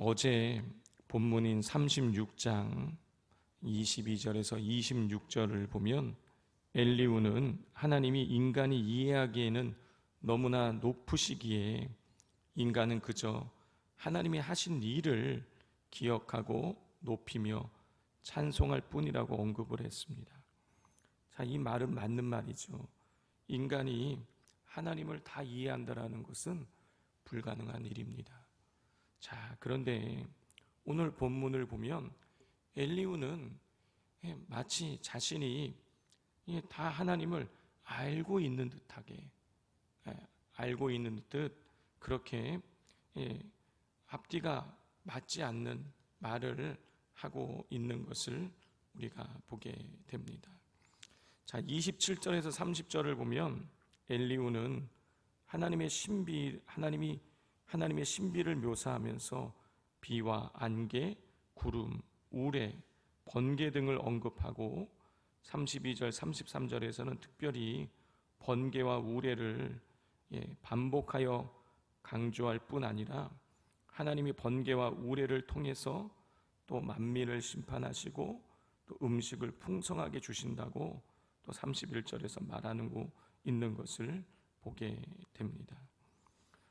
어제 본문인 36장 22절에서 26절을 보면 엘리후는 하나님이 인간이 이해하기에는 너무나 높으시기에 인간은 그저 하나님이 하신 일을 기억하고 높이며 찬송할 뿐이라고 언급을 했습니다. 자, 이 말은 맞는 말이죠. 인간이 하나님을 다 이해한다는 것은 불가능한 일입니다. 자, 그런데 오늘 본문을 보면 엘리후는 마치 자신이 다 하나님을 알고 있는 듯하게, 알고 있는 듯 그렇게 앞뒤가 맞지 않는 말을 하고 있는 것을 우리가 보게 됩니다. 자, 27절에서 30절을 보면 엘리후는 하나님의 신비를 묘사하면서 비와 안개, 구름, 우레, 번개 등을 언급하고 32절, 33절에서는 특별히 번개와 우레를 반복하여 강조할 뿐 아니라 하나님이 번개와 우레를 통해서 또 만민을 심판하시고 또 음식을 풍성하게 주신다고 또 31절에서 말하는 있는 것을 보게 됩니다.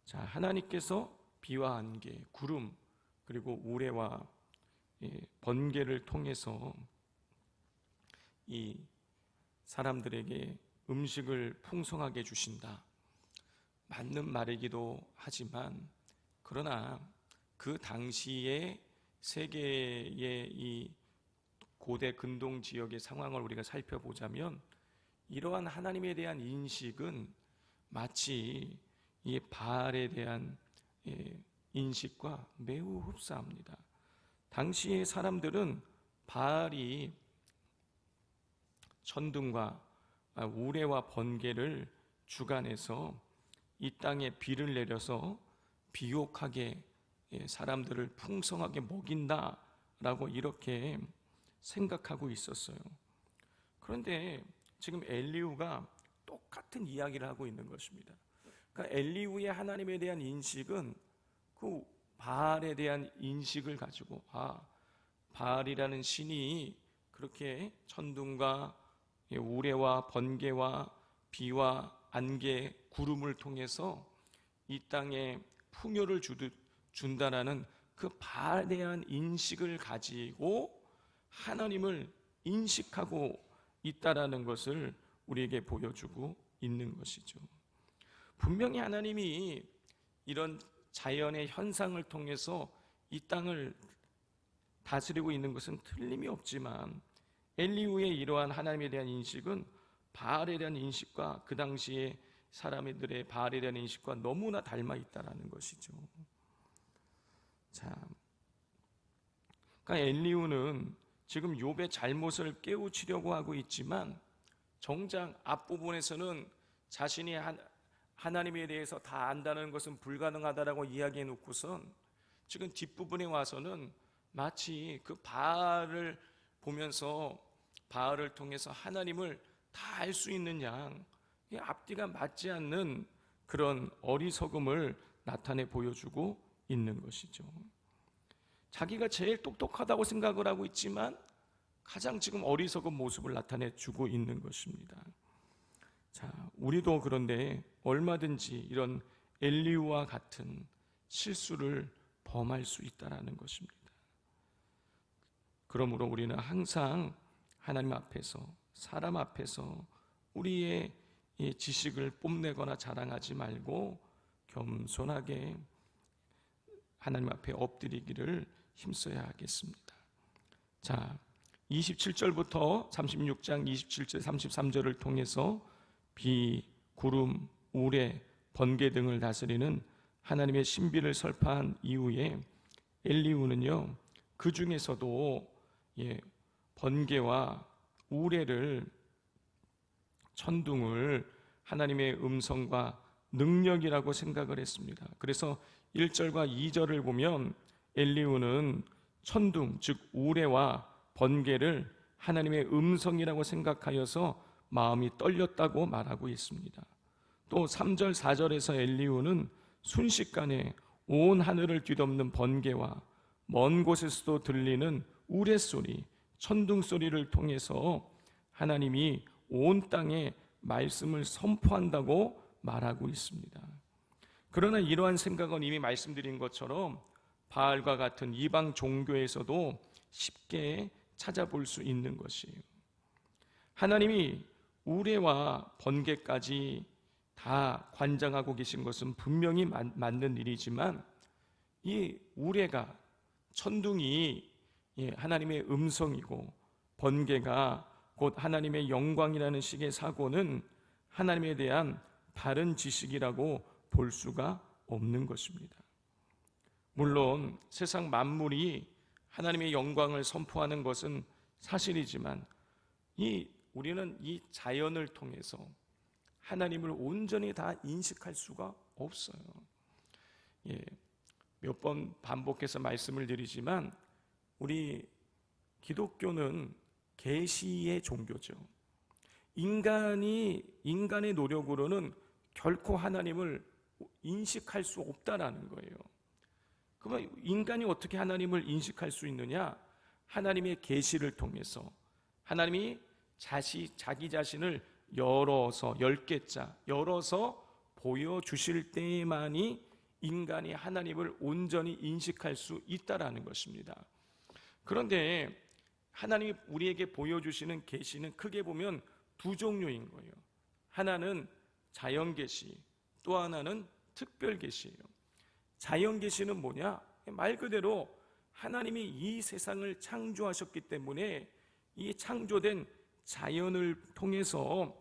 자, 하나님께서 비와 안개, 구름, 그리고 우레와 번개를 통해서 이 사람들에게 음식을 풍성하게 주신다. 맞는 말이기도 하지만 그러나 그 당시에 세계의 이 고대 근동 지역의 상황을 우리가 살펴보자면 이러한 하나님에 대한 인식은 마치 이 바알에 대한 인식과 매우 흡사합니다. 당시의 사람들은 바알이 천둥과 우레와 번개를 주관해서 이 땅에 비를 내려서 비옥하게 사람들을 풍성하게 먹인다라고 이렇게 생각하고 있었어요. 그런데 지금 엘리후가 똑같은 이야기를 하고 있는 것입니다. 그러니까 엘리후의 하나님에 대한 인식은 그 바알에 대한 인식을 가지고 바알이라는 신이 그렇게 천둥과 우레와 번개와 비와 안개, 구름을 통해서 이 땅에 풍요를 준다라는 그 바알에 대한 인식을 가지고 하나님을 인식하고 있다라는 것을 우리에게 보여주고 있는 것이죠. 분명히 하나님이 이런 자연의 현상을 통해서 이 땅을 다스리고 있는 것은 틀림이 없지만 엘리후의 이러한 하나님에 대한 인식은 바알에 대한 인식과 그 당시에 사람들의 바알에 대한 인식과 너무나 닮아 있다라는 것이죠. 자, 그러니까 엘리후는 지금 욥의 잘못을 깨우치려고 하고 있지만 정작 앞부분에서는 자신이 하나님에 대해서 다 안다는 것은 불가능하다라고 이야기해 놓고선 지금 뒷부분에 와서는 마치 그 바알을 보면서 바알을 통해서 하나님을 다 알 수 있는 양, 앞뒤가 맞지 않는 그런 어리석음을 나타내 보여주고 있는 것이죠. 자기가 제일 똑똑하다고 생각을 하고 있지만 가장 지금 어리석은 모습을 나타내 주고 있는 것입니다. 자, 우리도 그런데 얼마든지 이런 엘리후와 같은 실수를 범할 수 있다는 것입니다. 그러므로 우리는 항상 하나님 앞에서, 사람 앞에서 우리의 이 지식을 뽐내거나 자랑하지 말고 겸손하게 하나님 앞에 엎드리기를 힘써야 하겠습니다. 자, 27절부터 36장 27절 33절을 통해서 비, 구름, 우레, 번개 등을 다스리는 하나님의 신비를 설파한 이후에 엘리후는요, 그 중에서도 번개와 우레를, 천둥을 하나님의 음성과 능력이라고 생각을 했습니다. 그래서 1절과 2절을 보면 엘리후는 천둥, 즉 우레와 번개를 하나님의 음성이라고 생각하여서 마음이 떨렸다고 말하고 있습니다. 또 3절, 4절에서 엘리후는 순식간에 온 하늘을 뒤덮는 번개와 먼 곳에서도 들리는 우레소리, 천둥소리를 통해서 하나님이 온 땅에 말씀을 선포한다고 말하고 있습니다. 그러나 이러한 생각은 이미 말씀드린 것처럼 바알과 같은 이방 종교에서도 쉽게 찾아볼 수 있는 것이에요. 하나님이 우레와 번개까지 다 관장하고 계신 것은 분명히 맞는 일이지만 이 우레가, 천둥이 하나님의 음성이고 번개가 곧 하나님의 영광이라는 식의 사고는 하나님에 대한 바른 지식이라고 볼 수가 없는 것입니다. 물론 세상 만물이 하나님의 영광을 선포하는 것은 사실이지만 우리는 이 자연을 통해서 하나님을 온전히 다 인식할 수가 없어요. 몇 번 반복해서 말씀을 드리지만 우리 기독교는 계시의 종교죠. 인간의 노력으로는 결코 하나님을 인식할 수 없다라는 거예요. 그러면 인간이 어떻게 하나님을 인식할 수 있느냐? 하나님의 계시를 통해서 하나님이 자기 자신을 열어서 10개자 열어서 보여주실 때만이 인간이 하나님을 온전히 인식할 수 있다라는 것입니다. 그런데 하나님이 우리에게 보여주시는 계시는 크게 보면 두 종류인 거예요. 하나는 자연 계시, 또 하나는 특별 계시예요. 자연 계시는 뭐냐? 말 그대로 하나님이 이 세상을 창조하셨기 때문에 이 창조된 자연을 통해서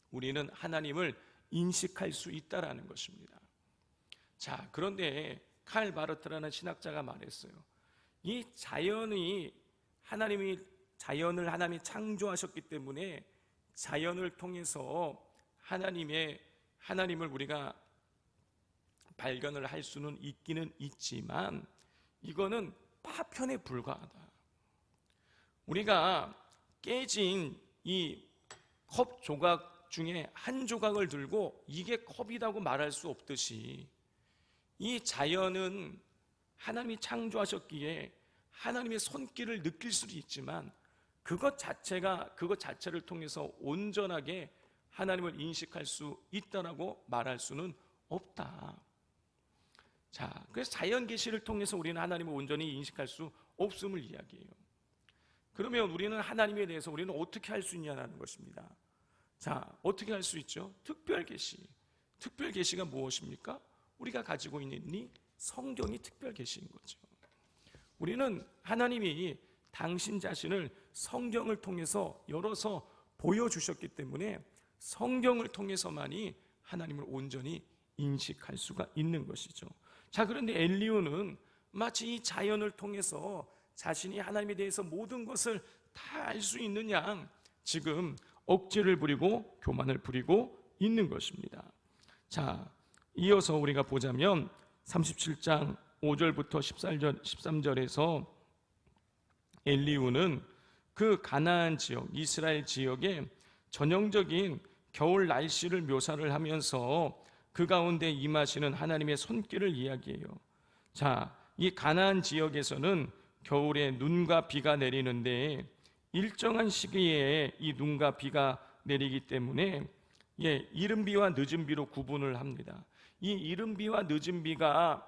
우리는 하나님을 인식할 수 있다라는 것입니다. 자, 그런데 칼 바르트라는 신학자가 말했어요. 이 자연을 하나님이 창조하셨기 때문에 자연을 통해서 하나님을 우리가 발견을 할 수는 있기는 있지만 이거는 파편에 불과하다. 우리가 깨진 이 컵 조각 중에 한 조각을 들고 이게 컵이라고 말할 수 없듯이 이 자연은 하나님이 창조하셨기에 하나님의 손길을 느낄 수도 있지만 그것 자체를 통해서 온전하게 하나님을 인식할 수 있다라고 말할 수는 없다. 자, 그래서 자연 계시를 통해서 우리는 하나님을 온전히 인식할 수 없음을 이야기해요. 그러면 우리는 하나님에 대해서 우리는 어떻게 할 수 있냐는 것입니다. 자, 어떻게 할 수 있죠? 특별 계시. 특별 계시가 무엇입니까? 우리가 가지고 있는 이 성경이 특별 계시인 거죠. 우리는 하나님이 당신 자신을 성경을 통해서 열어서 보여주셨기 때문에 성경을 통해서만이 하나님을 온전히 인식할 수가 있는 것이죠. 자, 그런데 엘리후는 마치 이 자연을 통해서 자신이 하나님에 대해서 모든 것을 다 알 수 있는 양 지금 억지를 부리고 교만을 부리고 있는 것입니다. 자, 이어서 우리가 보자면 37장 5절부터 13절에서 엘리후는 그 가나안 지역, 이스라엘 지역의 전형적인 겨울 날씨를 묘사를 하면서 그 가운데 임하시는 하나님의 손길을 이야기해요. 자, 이 가나안 지역에서는 겨울에 눈과 비가 내리는데 일정한 시기에 이 눈과 비가 내리기 때문에 이른 비와 늦은 비로 구분을 합니다. 이 이른 비와 늦은 비가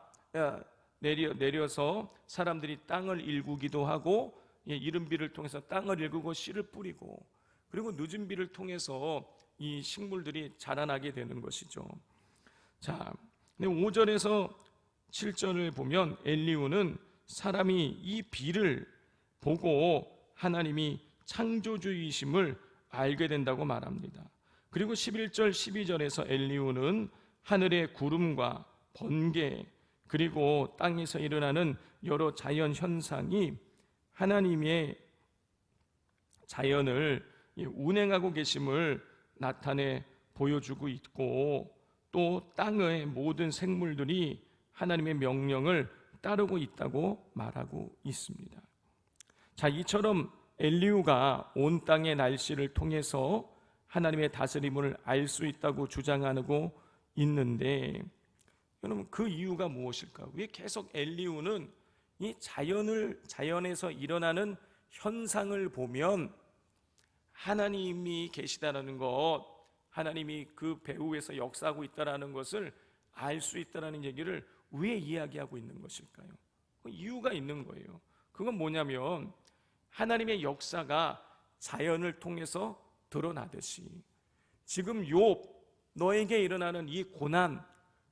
내려서 사람들이 땅을 일구기도 하고 이른 비를 통해서 땅을 일구고 씨를 뿌리고 그리고 늦은 비를 통해서 이 식물들이 자라나게 되는 것이죠. 자, 5절에서 7절을 보면 엘리후는 사람이 이 비를 보고 하나님이 창조주이심을 알게 된다고 말합니다. 그리고 11절 12절에서 엘리후는 하늘의 구름과 번개 그리고 땅에서 일어나는 여러 자연 현상이 하나님의 자연을 운행하고 계심을 나타내 보여주고 있고 또 땅의 모든 생물들이 하나님의 명령을 따르고 있다고 말하고 있습니다. 자, 이처럼 엘리후가 온 땅의 날씨를 통해서 하나님의 다스림을 알 수 있다고 주장하고 있는데 여러분 그 이유가 무엇일까? 왜 계속 엘리후는 이 자연에서 일어나는 현상을 보면 하나님이 계시다라는 것, 하나님이 그 배후에서 역사하고 있다라는 것을 알 수 있다라는 얘기를 왜 이야기하고 있는 것일까요? 이유가 있는 거예요. 그건 뭐냐면 하나님의 역사가 자연을 통해서 드러나듯이 지금 욥 너에게 일어나는 이 고난,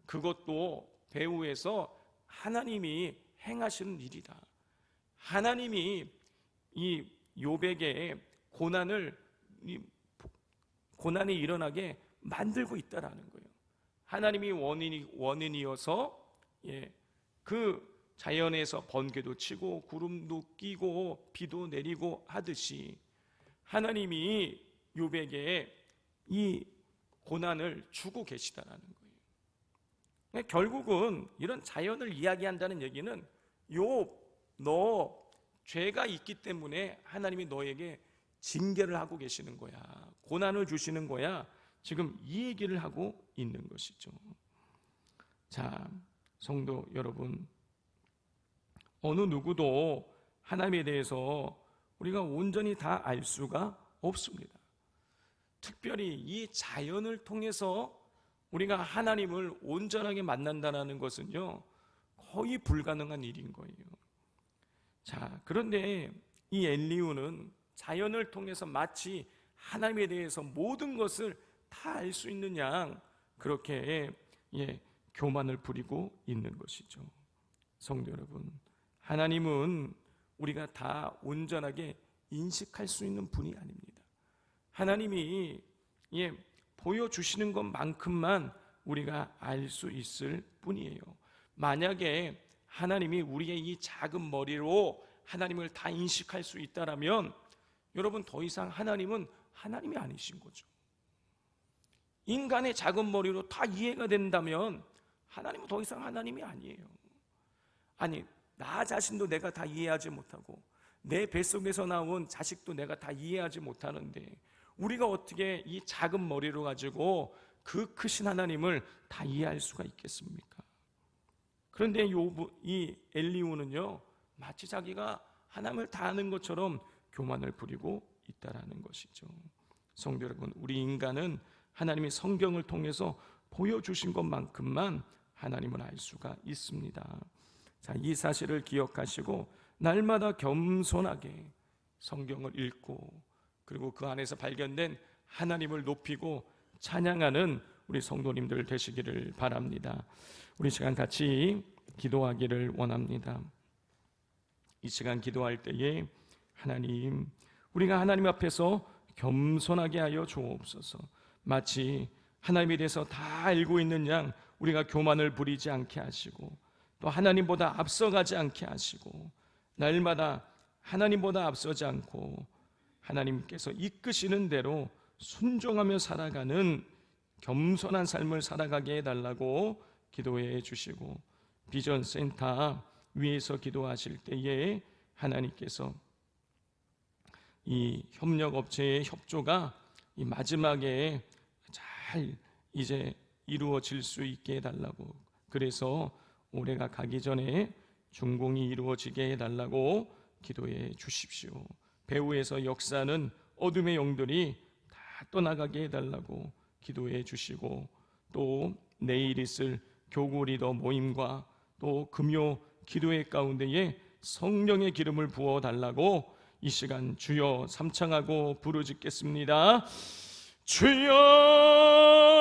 그것도 배후에서 하나님이 행하시는 일이다. 하나님이 이 욥에게 고난이 일어나게 만들고 있다라는 거예요. 하나님이 원인이어서 그 자연에서 번개도 치고 구름도 끼고 비도 내리고 하듯이 하나님이 욥에게 이 고난을 주고 계시다라는 거예요. 결국은 이런 자연을 이야기한다는 얘기는 욥, 너 죄가 있기 때문에 하나님이 너에게 징계를 하고 계시는 거야, 고난을 주시는 거야, 지금 이 얘기를 하고 있는 것이죠. 자, 성도 여러분, 어느 누구도 하나님에 대해서 우리가 온전히 다 알 수가 없습니다. 특별히 이 자연을 통해서 우리가 하나님을 온전하게 만난다는 것은요, 거의 불가능한 일인 거예요. 자, 그런데 이 엘리후는 자연을 통해서 마치 하나님에 대해서 모든 것을 다 알 수 있는 양 그렇게 교만을 부리고 있는 것이죠. 성도 여러분, 하나님은 우리가 다 온전하게 인식할 수 있는 분이 아닙니다. 하나님이 보여주시는 것만큼만 우리가 알 수 있을 뿐이에요. 만약에 하나님이 우리의 이 작은 머리로 하나님을 다 인식할 수 있다라면 여러분, 더 이상 하나님은 하나님이 아니신 거죠. 인간의 작은 머리로 다 이해가 된다면 하나님은 더 이상 하나님이 아니에요. 아니, 나 자신도 내가 다 이해하지 못하고 내 뱃속에서 나온 자식도 내가 다 이해하지 못하는데 우리가 어떻게 이 작은 머리로 가지고 그 크신 하나님을 다 이해할 수가 있겠습니까? 그런데 이 엘리후는요, 마치 자기가 하나님을 다 아는 것처럼 교만을 부리고 있다라는 것이죠. 성도 여러분, 우리 인간은 하나님이 성경을 통해서 보여주신 것만큼만 하나님을 알 수가 있습니다. 자, 이 사실을 기억하시고 날마다 겸손하게 성경을 읽고 그리고 그 안에서 발견된 하나님을 높이고 찬양하는 우리 성도님들 되시기를 바랍니다. 우리 시간 같이 기도하기를 원합니다. 이 시간 기도할 때에 하나님, 우리가 하나님 앞에서 겸손하게 하여 주옵소서. 마치 하나님에 대해서 다 알고 있는 양 우리가 교만을 부리지 않게 하시고 또 하나님보다 앞서가지 않게 하시고 날마다 하나님보다 앞서지 않고 하나님께서 이끄시는 대로 순종하며 살아가는 겸손한 삶을 살아가게 해달라고 기도해 주시고 비전센터 위에서 기도하실 때에 하나님께서 이 협력업체의 협조가 이 마지막에 잘 이제 이루어질 수 있게 해달라고, 그래서 올해가 가기 전에 준공이 이루어지게 해달라고 기도해 주십시오. 배후에서 역사는 어둠의 영들이 다 떠나가게 해달라고 기도해 주시고 또 내일 있을 교구 리더 모임과 또 금요 기도회 가운데에 성령의 기름을 부어 달라고 이 시간 주여 삼창하고 부르짖겠습니다. 주여.